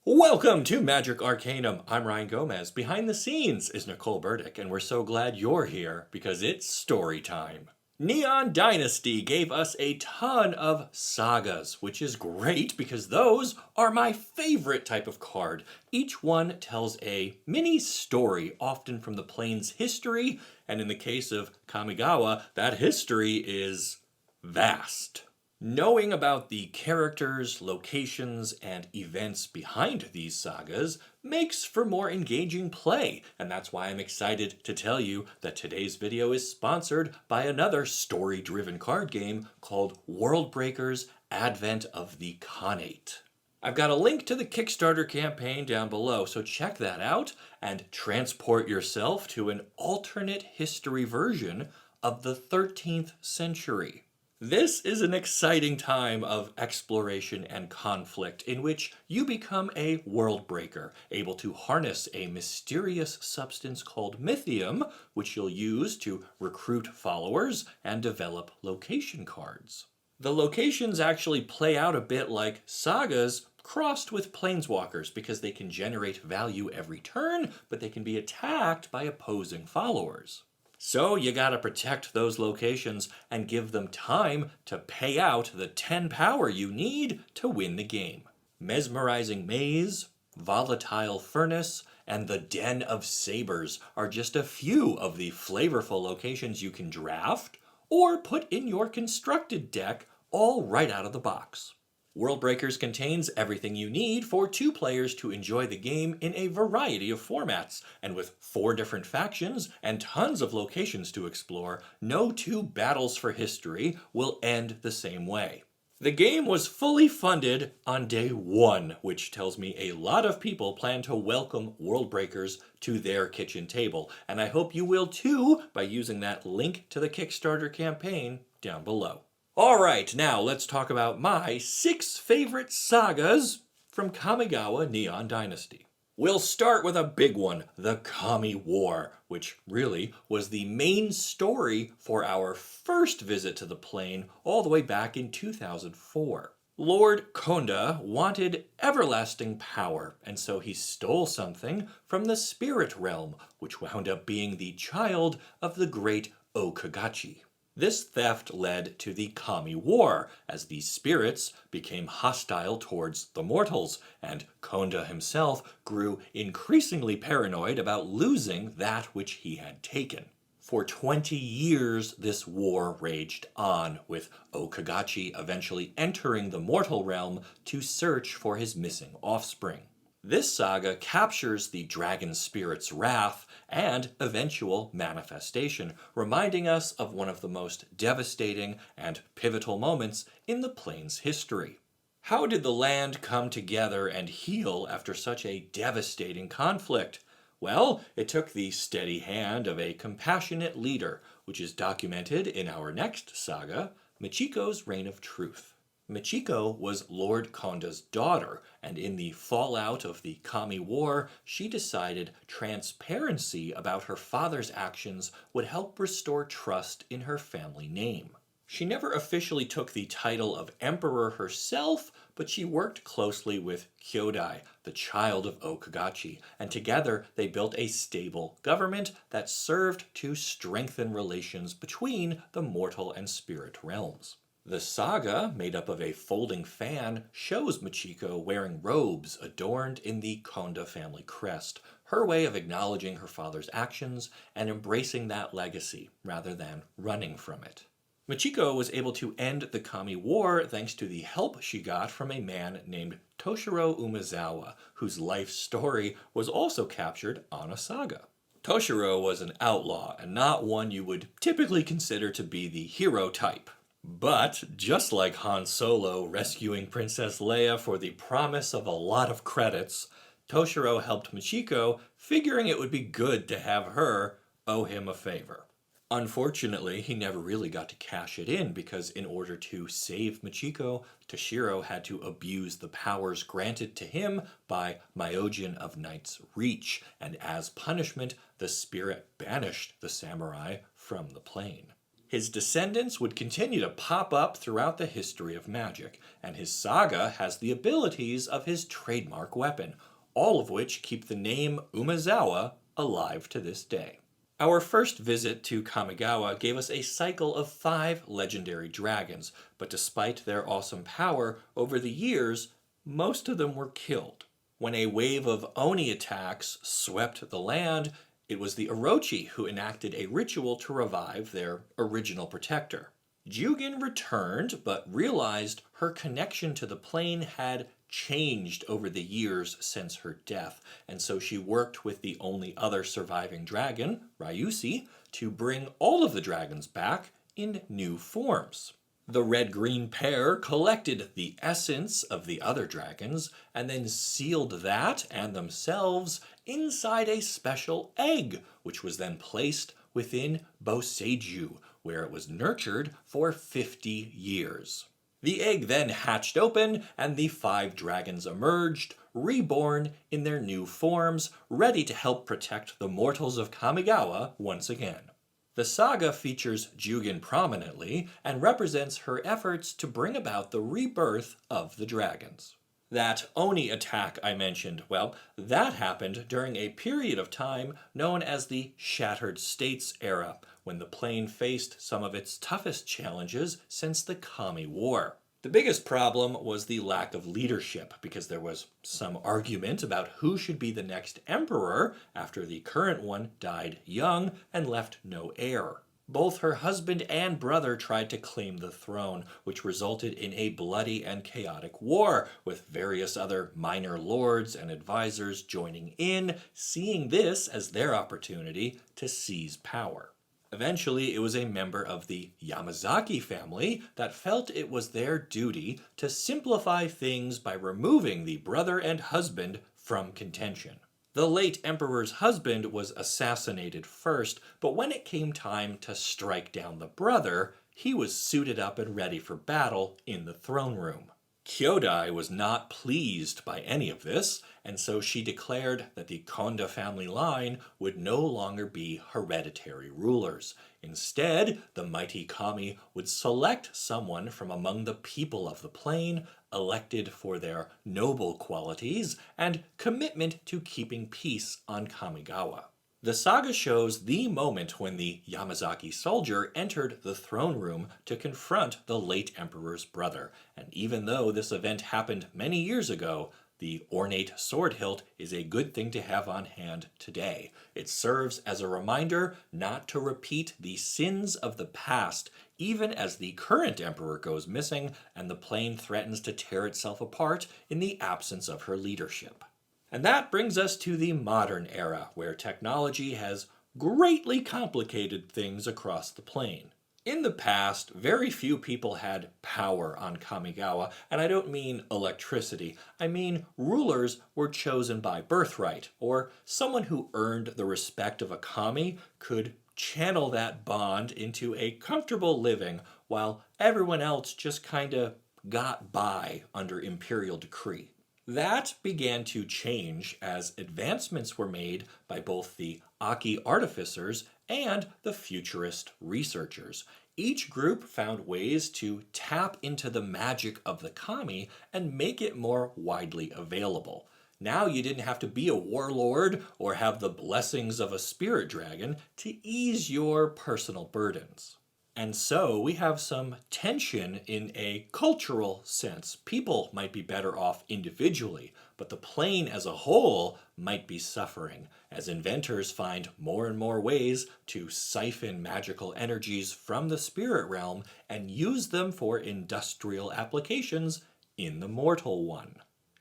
Welcome to Magic Arcanum. I'm Ryan Gomez. Behind the scenes is Nicole Burdick, and we're so glad you're here because it's story time. Neon Dynasty gave us a ton of sagas, which is great because those are my favorite type of card. Each one tells a mini story, often from the plane's history, and in the case of Kamigawa, that history is vast. Knowing about the characters, locations, and events behind these sagas makes for more engaging play, and that's why I'm excited to tell you that today's video is sponsored by another story-driven card game called World Breakers: Advent of the Khanate. I've got a link to the Kickstarter campaign down below, so check that out and transport yourself to an alternate history version of the 13th century. This is an exciting time of exploration and conflict in which you become a world breaker, able to harness a mysterious substance called mythium, which you'll use to recruit followers and develop location cards. The locations actually play out a bit like sagas crossed with planeswalkers because they can generate value every turn, but they can be attacked by opposing followers. So you gotta protect those locations and give them time to pay out the 10 power you need to win the game. Mesmerizing Maze, Volatile Furnace, and the Den of Sabers are just a few of the flavorful locations you can draft or put in your constructed deck all right out of the box. World Breakers contains everything you need for 2 players to enjoy the game in a variety of formats, and with 4 different factions and tons of locations to explore, no 2 battles for history will end the same way. The game was fully funded on day 1, which tells me a lot of people plan to welcome World Breakers to their kitchen table, and I hope you will too by using that link to the Kickstarter campaign down below. Alright, now let's talk about my 6 favorite sagas from Kamigawa Neon Dynasty. We'll start with a big one, the Kami War, which really was the main story for our first visit to the plane all the way back in 2004. Lord Konda wanted everlasting power, and so he stole something from the spirit realm, which wound up being the child of the great Okagachi. This theft led to the Kami War, as the spirits became hostile towards the mortals, and Konda himself grew increasingly paranoid about losing that which he had taken. For 20 years, this war raged on, with Okagachi eventually entering the mortal realm to search for his missing offspring. This saga captures the dragon spirit's wrath and eventual manifestation, reminding us of one of the most devastating and pivotal moments in the plane's history. How did the land come together and heal after such a devastating conflict? Well, it took the steady hand of a compassionate leader, which is documented in our next saga, Machicos Reign of Truth. Machiko was Lord Konda's daughter, and in the fallout of the Kami War, she decided transparency about her father's actions would help restore trust in her family name. She never officially took the title of emperor herself, but she worked closely with Kyodai, the child of Okagachi, and together they built a stable government that served to strengthen relations between the mortal and spirit realms. The saga, made up of a folding fan, shows Machiko wearing robes adorned in the Konda family crest, her way of acknowledging her father's actions and embracing that legacy rather than running from it. Machiko was able to end the Kami War thanks to the help she got from a man named Tatsuro Umazawa, whose life story was also captured on a saga. Tatsuro was an outlaw and not one you would typically consider to be the hero type. But, just like Han Solo rescuing Princess Leia for the promise of a lot of credits, Tatsuro helped Machiko, figuring it would be good to have her owe him a favor. Unfortunately, he never really got to cash it in because in order to save Machiko, Toshiro had to abuse the powers granted to him by Myojin of Night's Reach, and as punishment, the spirit banished the samurai from the plane. His descendants would continue to pop up throughout the history of magic, and his saga has the abilities of his trademark weapon, all of which keep the name Umazawa alive to this day. Our first visit to Kamigawa gave us a cycle of 5 legendary dragons, but despite their awesome power, over the years, most of them were killed. When a wave of Oni attacks swept the land, it was the Orochi who enacted a ritual to revive their original protector. Jugin returned, but realized her connection to the plane had changed over the years since her death, and so she worked with the only other surviving dragon, Ryusi, to bring all of the dragons back in new forms. The red-green pair collected the essence of the other dragons and then sealed that and themselves inside a special egg, which was then placed within Boseiju, where it was nurtured for 50 years. The egg then hatched open, and the 5 dragons emerged, reborn in their new forms, ready to help protect the mortals of Kamigawa once again. The saga features Jugin prominently and represents her efforts to bring about the rebirth of the dragons. That Oni attack I mentioned, well, that happened during a period of time known as the Shattered States era, when the plane faced some of its toughest challenges since the Kami War. The biggest problem was the lack of leadership, because there was some argument about who should be the next emperor after the current one died young and left no heir. Both her husband and brother tried to claim the throne, which resulted in a bloody and chaotic war, with various other minor lords and advisors joining in, seeing this as their opportunity to seize power. Eventually, it was a member of the Yamazaki family that felt it was their duty to simplify things by removing the brother and husband from contention. The late emperor's husband was assassinated first, but when it came time to strike down the brother, he was suited up and ready for battle in the throne room. Kyodai was not pleased by any of this, and so she declared that the Konda family line would no longer be hereditary rulers. Instead, the mighty Kami would select someone from among the people of the plane, elected for their noble qualities and commitment to keeping peace on Kamigawa. The saga shows the moment when the Yamazaki soldier entered the throne room to confront the late emperor's brother, and even though this event happened many years ago, the ornate sword hilt is a good thing to have on hand today. It serves as a reminder not to repeat the sins of the past, even as the current emperor goes missing and the plane threatens to tear itself apart in the absence of her leadership. And that brings us to the modern era, where technology has greatly complicated things across the plane. In the past, very few people had power on Kamigawa, and I don't mean electricity. I mean rulers were chosen by birthright, or someone who earned the respect of a kami could channel that bond into a comfortable living, while everyone else just kinda got by under imperial decree. That began to change as advancements were made by both the Aki artificers and the futurist researchers. Each group found ways to tap into the magic of the kami and make it more widely available. Now you didn't have to be a warlord or have the blessings of a spirit dragon to ease your personal burdens. And so we have some tension in a cultural sense. People might be better off individually, but the plane as a whole might be suffering, as inventors find more and more ways to siphon magical energies from the spirit realm and use them for industrial applications in the mortal one.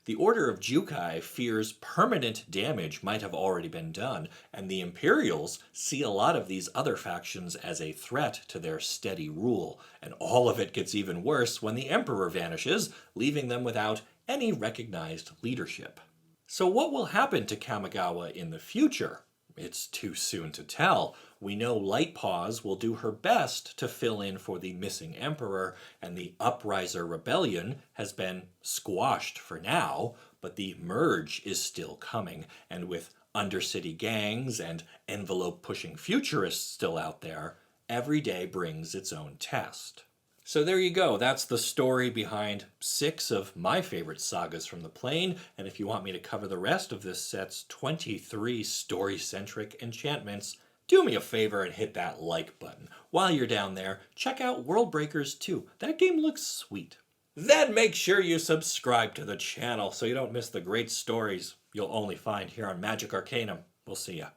The Order of Jukai fears permanent damage might have already been done, and the Imperials see a lot of these other factions as a threat to their steady rule, and all of it gets even worse when the Emperor vanishes, leaving them without any recognized leadership. So what will happen to Kamigawa in the future? It's too soon to tell. We know Lightpaws will do her best to fill in for the missing emperor, and the Upriser Rebellion has been squashed for now, but the Merge is still coming, and with undercity gangs and envelope-pushing futurists still out there, every day brings its own test. So there you go, that's the story behind 6 of my favorite sagas from the plane, and if you want me to cover the rest of this set's 23 story-centric enchantments, do me a favor and hit that like button. While you're down there, check out World Breakers 2. That game looks sweet. Then make sure you subscribe to the channel so you don't miss the great stories you'll only find here on Magic Arcanum. We'll see ya.